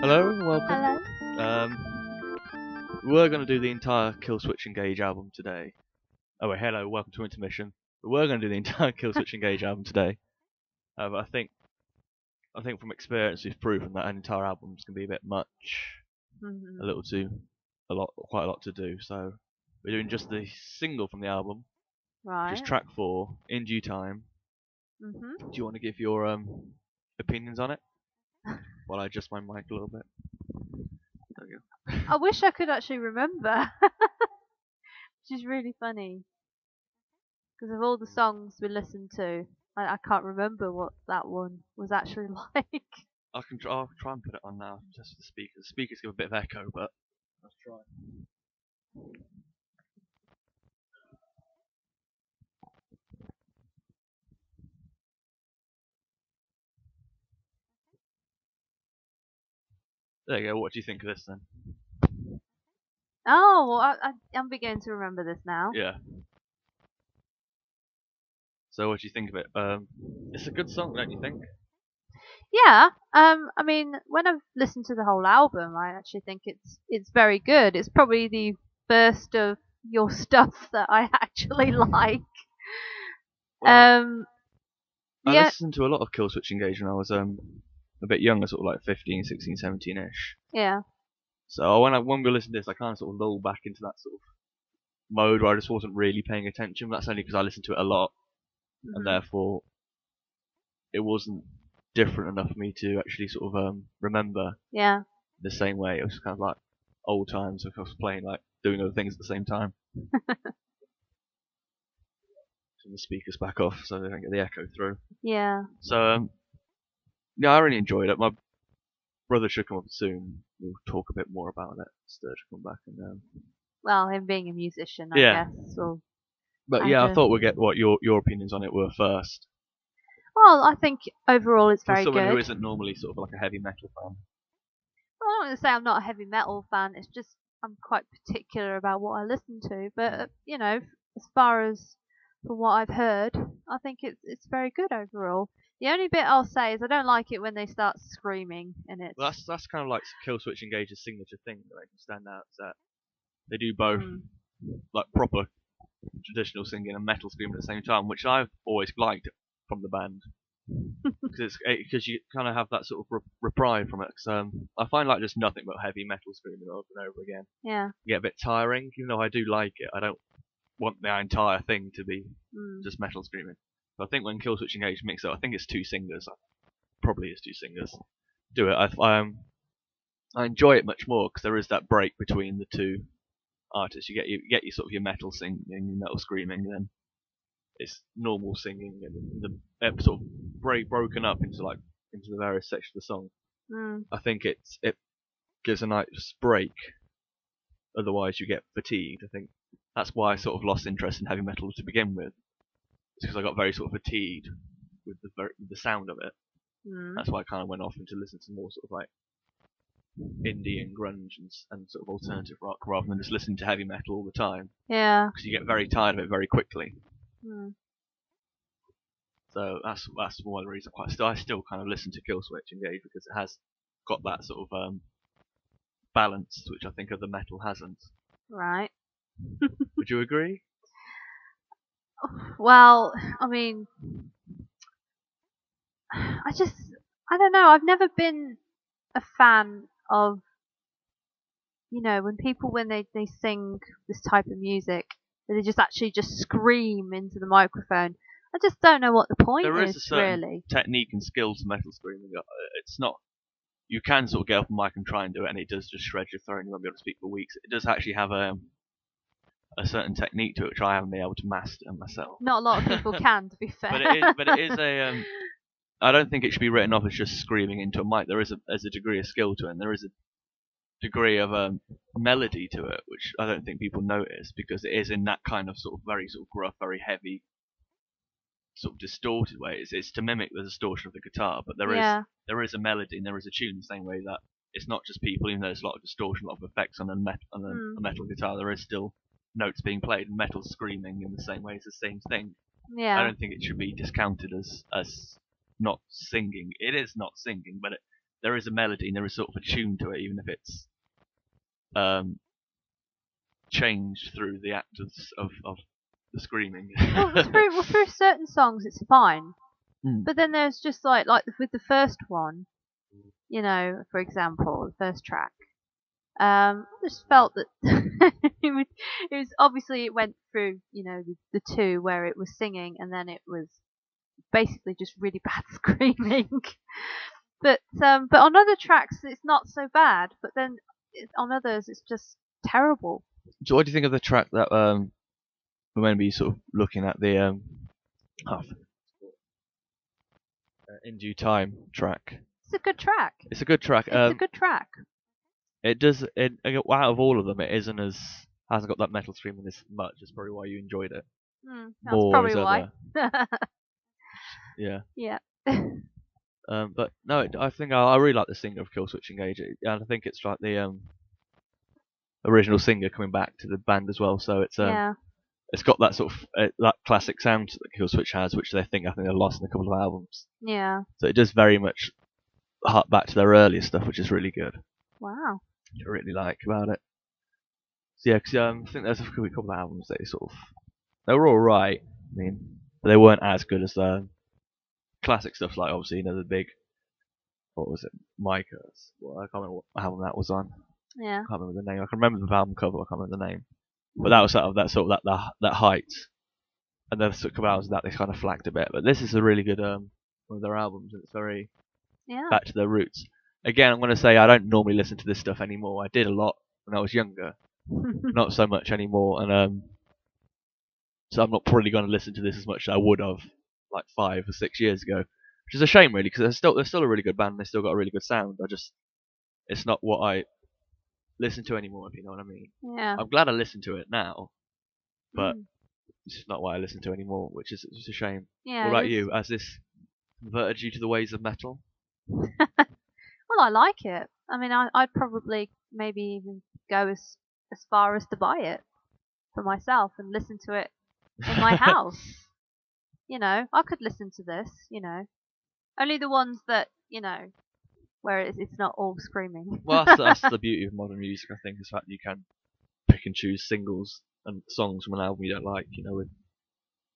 Hello and welcome. Hello. We're going to do the entire Killswitch Engage album today. Oh wait, hello, welcome to Intermission. We're going to do the entire Killswitch Engage album today. But I think from experience we've proven that an entire album's can be a bit much, Mhm. quite a lot to do. So we're doing just the single from the album, which is Right. track 4, In Due Time. Mhm. Do you want to give your opinions on it while I adjust my mic a little bit? There we go. I wish I could actually remember, which is really funny because of all the songs we listened to, I can't remember what that one was actually like. I'll try and put it on now, just for the speakers. The speakers give a bit of echo, but let's try. There you go. What do you think of this then? Oh, well, I'm beginning to remember this now. Yeah. So what do you think of it? It's a good song, don't you think? Yeah. I mean, when I've listened to the whole album, I actually think it's very good. It's probably the first of your stuff that I actually like. Well, Um. I Yeah. listened to a lot of Killswitch Engage when I was a bit younger, sort of like 15, 16, 17-ish. Yeah. So when we listened to this, I kind of sort of lulled back into that sort of mode where I just wasn't really paying attention. But that's only because I listened to it a lot, and Mhm. therefore it wasn't different enough for me to actually sort of remember Yeah. the same way. It was kind of like old times if I was playing, like doing other things at the same time. Turn the speakers back off so they don't get the echo through. Yeah. So yeah, I really enjoyed it. My brother should come up soon. We'll talk a bit more about it. Sturge come back and Well, him being a musician, I yeah. guess. Well, But I yeah, I don't. thought we'd get what your opinions on it were first. Well, I think overall it's For very someone who good. isn't normally sort of like a heavy metal fan. Well, I'm not going to say I'm not a heavy metal fan. It's just I'm quite particular about what I listen to. But as far as from what I've heard, I think it's very good overall. The only bit I'll say is I don't like it when they start screaming in it. Well, that's kind of like Killswitch Engage's signature thing that makes them stand out. Is that they do both Mm. like proper traditional singing and metal screaming at the same time, which I've always liked from the band. Because you kind of have that sort of reprieve from it. Cause, I find like just nothing but heavy metal screaming over and over again. Yeah. You get a bit tiring, even though I do like it. I don't want the entire thing to be Mm. just metal screaming. But I think when Killswitch Engage mix it, I think it's two singers. Probably is two singers. Do it. I enjoy it much more because there is that break between the two artists. You get your sort of your metal singing, your metal screaming, then it's normal singing, and the sort of broken up into the various sections of the song. Mm. I think it gives a nice break. Otherwise, you get fatigued. I think that's why I sort of lost interest in heavy metal to begin with. It's because I got very sort of fatigued with the sound of it. Mm. That's why I kind of went off into listen to more sort of like indie and grunge and sort of alternative rock rather than just listening to heavy metal all the time Yeah. because you get very tired of it very quickly. Mm. So that's one of the reasons I still kind of listen to Killswitch Engage because it has got that sort of balance which I think other metal hasn't. Right. Would you agree? Well, I mean, I don't know. I've never been a fan of, when people, when they sing this type of music, that they just actually just scream into the microphone. I just don't know what the point There is a is, certain really. technique and skill to metal screaming. It's not. You can sort of get up a mic and try and do it, and it does just shred your throat, and you won't be able to speak for weeks. It does actually have a certain technique to it, which I haven't been able to master myself. Not a lot of people can, to be fair. But it is a. I don't think it should be written off as just screaming into a mic. There's a degree of skill to it, and there is a degree of melody to it, which I don't think people notice because it is in that kind of sort of very sort of gruff, very heavy, sort of distorted way. It's to mimic the distortion of the guitar, but Yeah. there is a melody and there is a tune the same way that it's not just people. Even though there's a lot of distortion, a lot of effects on a metal guitar, there is still notes being played and metal screaming in the same way. It's the same thing. I Yeah. don't think it should be discounted as not singing. It is not singing, but there is a melody and there is sort of a tune to it, even if it's changed through the act of the screaming. Through certain songs it's fine, Mm. but then there's just like with the first one, you know, for example, the first track. I just felt that it was obviously it went through, you know, the two where it was singing and then it was basically just really bad screaming. But on other tracks it's not so bad. But then on others it's just terrible. So what do you think of the track that we're going to be sort of looking at, the In Due Time track? It's a good track. It's a good track. It's a good track. It does. Out of all of them, it hasn't got that metal screaming as much. That's probably why you enjoyed it. That's probably why. Yeah. Yeah. But no, I think I really like the singer of Killswitch Engage, and I think it's like the original singer coming back to the band as well. So it's it's got that sort of that classic sound that Killswitch has, which I think they lost in a couple of albums. Yeah. So it does very much hark back to their earlier stuff, which is really good. Wow. Which I really like about it. So yeah, 'cause, I think there's a couple of albums that they were all right. I mean, but they weren't as good as the classic stuff. Like obviously, you know, the big, what was it, Micah's? Well, I can't remember what album that was on. Yeah. I can't remember the name. I can remember the album cover. I can't remember the name. But that was that height, and then a couple of albums that they kind of flagged a bit. But this is a really good one of their albums, and it's very back to their roots. Again, I'm going to say I don't normally listen to this stuff anymore. I did a lot when I was younger, not so much anymore, and so I'm not probably going to listen to this as much as I would have like 5 or 6 years ago, which is a shame really, because they're still a really good band. And they still got a really good sound. It's not what I listen to anymore, if you know what I mean. Yeah. I'm glad I listen to it now, but it's just not what I listen to anymore, which is just a shame. Yeah. What about you? Has this converted you to the ways of metal? Well, I like it. I mean, I'd probably maybe even go as far as to buy it for myself and listen to it in my house. You know, I could listen to this. You know, only the ones that, you know, where it's not all screaming. Well, that's the beauty of modern music, I think, is the fact that you can pick and choose singles and songs from an album you don't like, you know, with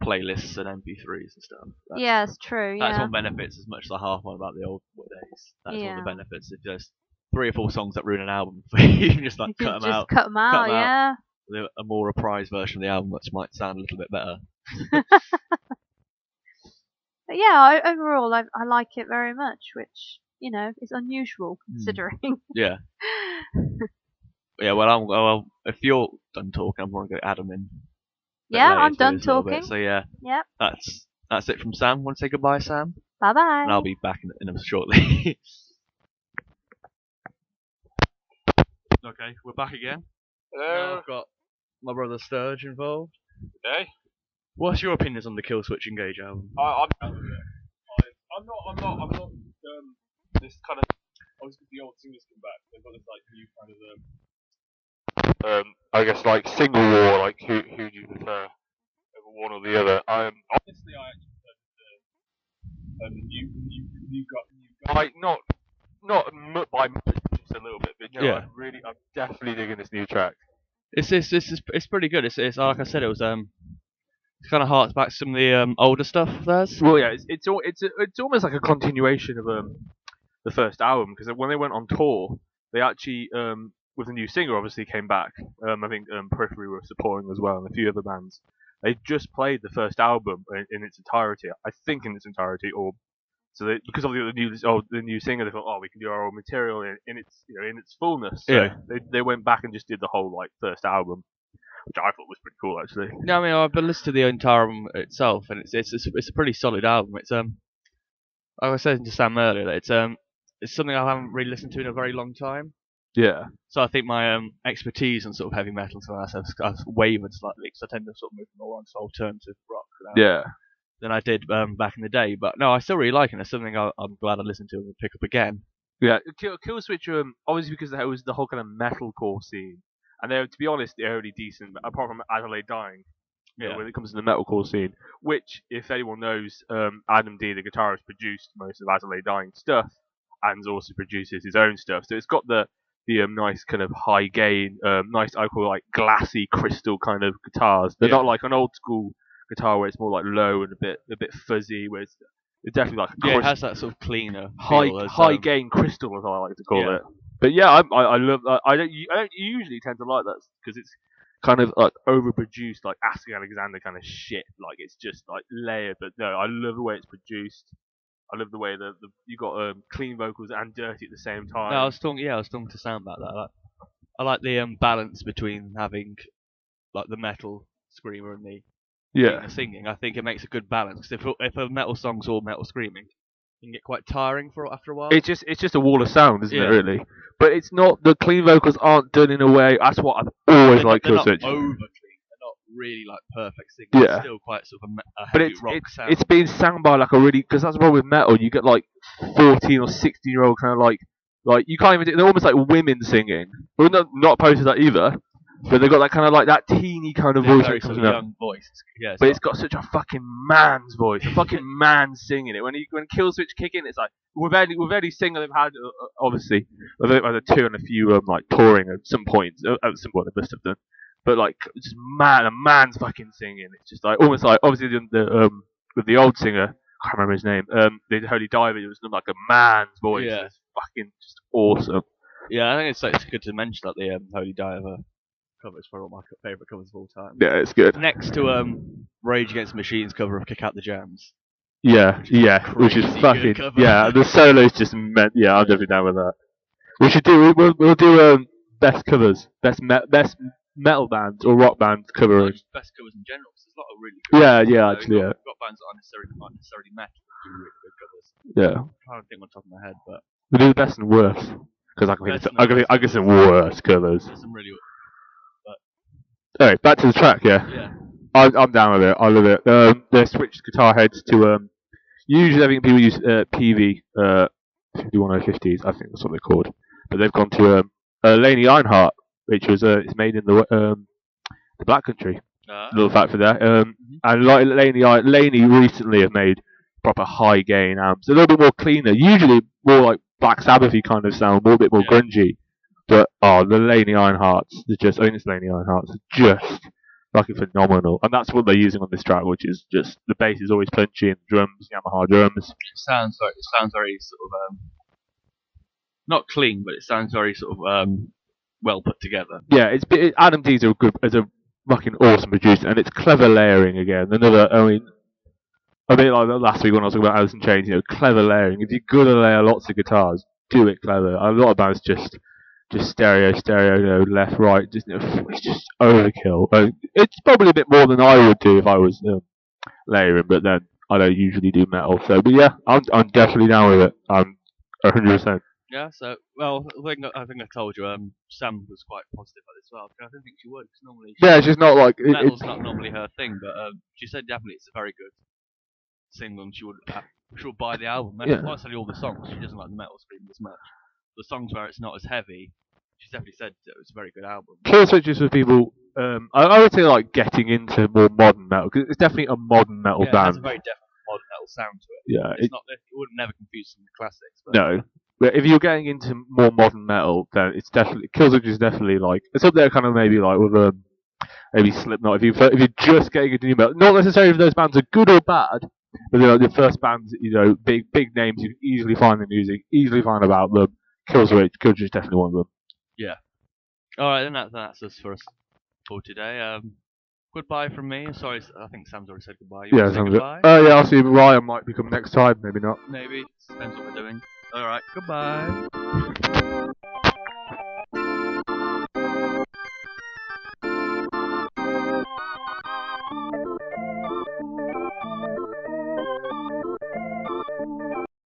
playlists and MP3s and stuff. Yeah, it's true. That's Yeah. one benefits as much as I half on about the old days. That's one of Yeah. the benefits. If there's 3 or 4 songs that ruin an album, you can just like You cut could them out. cut them out. Yeah. With a more reprised version of the album, which might sound a little bit better. But yeah, overall, I like it very much, which, you know, is unusual considering. Yeah. Yeah. Well, if you're done talking, I'm going to go Adam in. Yeah, I'm done talking. So yeah. Yep. That's it from Sam. Want to say goodbye, Sam? Bye bye. And I'll be back in shortly. Okay, we're back again. Hello. Now I've got my brother Sturge involved. Okay. What's your opinions on the Killswitch Engage album? I'm not. This kind of. Obviously, the old singers come back. They've got this like new kind of I guess like single war. Like who do you prefer over one or the other? Honestly, I actually prefer the new guy. Like not by much, just a little bit. But you know, Yeah. I'm definitely digging this new track. It's pretty good. It's like I said, it was it's kind of harks back to some of the older stuff of theirs. Well, yeah, it's almost like a continuation of the first album, because when they went on tour, they actually with a new singer obviously came back. I think Periphery were supporting as well, and a few other bands. They just played the first album in its entirety. I think in its entirety, or so because of the new singer, they thought, oh, we can do our own material in its fullness. So Yeah. they went back and just did the whole like first album, which I thought was pretty cool actually. No, I mean I've been listening to the entire album itself, and it's a pretty solid album. It's like I was saying to Sam earlier, that it's something I haven't really listened to in a very long time. Yeah. So I think my expertise on sort of heavy metal has wavered slightly, because I tend to sort of move more on to alternative rock than I did back in the day. But no, I still really like it. It's something I'm glad I listened to and will pick up again. Yeah, Killswitch, obviously because it was the whole kind of metalcore scene, and to be honest, they're only decent, apart from Adelaide Dying, when it comes to the metalcore scene, which, if anyone knows, Adam D, the guitarist, produced most of Adelaide Dying stuff. and also produces his own stuff. So it's got the nice kind of high gain, nice I call like glassy crystal kind of guitars. They're not like an old school guitar where it's more like low and a bit fuzzy. Where it's definitely like it has that sort of cleaner high gain crystal, as I like to call it. But yeah, I love. I don't usually tend to like that because it's kind of like overproduced, like Asking Alexander kind of shit. Like it's just like layered. But no, I love the way it's produced. I love the way that you got clean vocals and dirty at the same time. No, I was talking to Sam about that. I like the balance between having like the metal screamer and the singing. I think it makes a good balance. If a metal song's all metal screaming, it can get quite tiring after a while. It's just a wall of sound, isn't it? Really, but it's not. The clean vocals aren't done in a way. That's what I've always liked. They're not over clean. They're not really like perfect singing. Yeah. It's still quite sort of a heavy rock sound. It's being sung by like a really, because that's the problem with metal. You get like 14 or 16-year-old kind of like you can't even do. They're almost like women singing. Well, not opposed to that either. But they've got that kind of like that teeny kind of voice. Very sort of young voice. Yeah, but it's got such a fucking man's voice. A fucking man singing it. When Killswitch kick in, it's like with any singer they've had. Obviously, they've had two and a few like touring at some point. At some point they must have done. But like just a man's fucking singing. It's just like almost like obviously with the old singer. I can't remember his name. The Holy Diver. It was like a man's voice. Yeah. It's fucking just awesome. Yeah, I think it's good to mention that the Holy Diver cover is probably one of my favourite covers of all time. Yeah, it's good. Next to Rage Against the Machine's cover of Kick Out the Jams. Yeah, which is fucking the solo's just meant. Yeah, I'm definitely down with that. We should do we'll do best covers, best metal bands or rock bands cover. Best covers in general. Cause there's a lot of really good actually. We've got bands that aren't necessarily metal that do really good covers. Yeah. I'm trying to think on top of my head, but we'll do the best and worst because I can some worst covers. There's some really. Alright, back to the track, yeah. I'm down with it. I love it. They switched guitar heads to usually I think people use PV 51050s. I think that's what they're called. But they've gone to Laney Ironheart, which was it's made in the Black Country. Little fact for that. And like Laney recently have made proper high gain amps. A little bit more cleaner. Usually more like Black Sabbathy kind of sound, a bit more grungy. But the Laney Ironhearts, it's Laney Ironhearts, are just fucking phenomenal, and that's what they're using on this track, which is just the bass is always punchy and drums, Yamaha drums. It sounds very sort of not clean, but it sounds very sort of well put together. Yeah, Adam D's a fucking awesome producer, and it's clever layering again. A bit like last week when I was talking about Alice in Chains, clever layering. If you're gonna layer lots of guitars, do it clever. A lot of bands just stereo, left, right, it's just overkill. It's probably a bit more than I would do if I was layering, but then I don't usually do metal. So, but yeah, I'm definitely down with it. I'm 100%. Yeah. So, well, I think I told you. Sam was quite positive about this as well. I didn't think she would, because normally she's not like metal's not normally her thing, but she said definitely it's a very good single, and she would buy the album. Not necessarily all the songs. She doesn't like the metal screaming as much. The songs where it's not as heavy, she's definitely said it was a very good album. Killswitch is for people, I would say like getting into more modern metal, because it's definitely a modern metal band. It has a very definite modern metal sound to it. Yeah, it would never confuse some of the classics. But no, but if you're getting into more modern metal, then it's definitely Killswitch is definitely like it's up there, kind of maybe like with maybe Slipknot. If you're just getting into new metal, not necessarily if those bands are good or bad. But they're like the first bands, big names you can easily find the music, easily find about them. Killswitch is definitely one of them. Yeah. Alright, then that's us for today. Goodbye from me. Sorry, I think Sam's already said goodbye. You want to say goodbye? Yeah, I'll see Ryan might become next time, maybe not. Maybe. Depends what we're doing. Alright, goodbye.